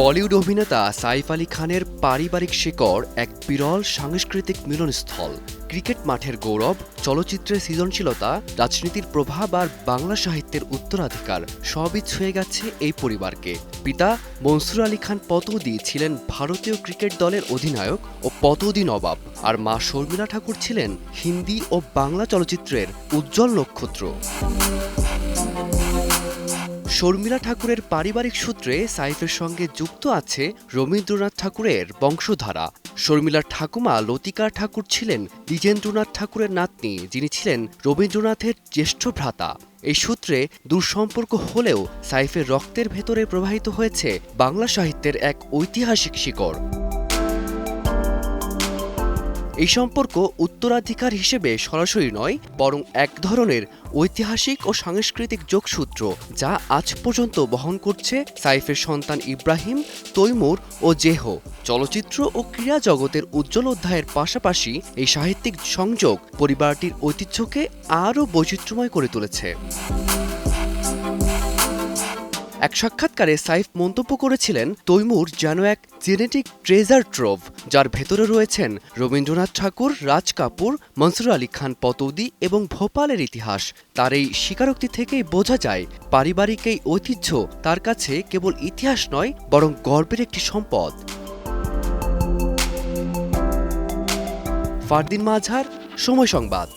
বলিউড অভিনেতা সাইফ আলী খানের পারিবারিক শিকড় এক বিরল সাংস্কৃতিক মিলনস্থল। ক্রিকেট মাঠের গৌরব, চলচ্চিত্রের সৃজনশীলতা, রাজনীতির প্রভাব আর বাংলা সাহিত্যের উত্তরাধিকার সবই ছুঁয়ে গেছে এই পরিবারকে। পিতা মনসুর আলী খান পতৌদি ছিলেন ভারতীয় ক্রিকেট দলের অধিনায়ক ও পতৌদি নবাব, আর মা শর্মিলা ঠাকুর ছিলেন হিন্দি ও বাংলা চলচ্চিত্রের উজ্জ্বল নক্ষত্র। শর্মিলা ঠাকুরের পারিবারিক সূত্রে সাইফের সঙ্গে যুক্ত আছে রবীন্দ্রনাথ ঠাকুরের বংশধারা। শর্মিলার ঠাকুমা লতিকা ঠাকুর ছিলেন দ্বিজেন্দ্রনাথ ঠাকুরের নাতনি, যিনি ছিলেন রবীন্দ্রনাথের জ্যেষ্ঠ ভ্রাতা। এই সূত্রে দূরসম্পর্ক হলেও সাইফের রক্তের ভেতরে প্রবাহিত হয়েছে বাংলা সাহিত্যের এক ঐতিহাসিক শিকড়। এই সম্পর্ক উত্তরাধিকার হিসেবে সরাসরি নয়, বরং এক ধরনের ঐতিহাসিক ও সাংস্কৃতিক যোগসূত্র, যা আজ পর্যন্ত বহন করছে সাইফের সন্তান ইব্রাহিম, তৈমুর ও জেহ। চলচ্চিত্র ও ক্রীড়া জগতের উজ্জ্বল অধ্যায়ের পাশাপাশি এই সাহিত্যিক সংযোগ পরিবারটির ঐতিহ্যকে আরও বৈচিত্র্যময় করে তুলেছে। এক সাক্ষাৎকারে সাইফ মন্তব্য করেছিলেন, তৈমুর যেন এক জেনেটিক ট্রেজার ট্রোভ, যার ভেতরে রয়েছেন রবীন্দ্রনাথ ঠাকুর, রাজ কাপুর, মনসুর আলী খান পতৌদি এবং ভোপালের ইতিহাস। তার এই স্বীকারোক্তি থেকেই বোঝা যায়, পারিবারিক এই ঐতিহ্য তার কাছে কেবল ইতিহাস নয়, বরং গর্বের একটি সম্পদ। ফারদিন মাঝার, সময় সংবাদ।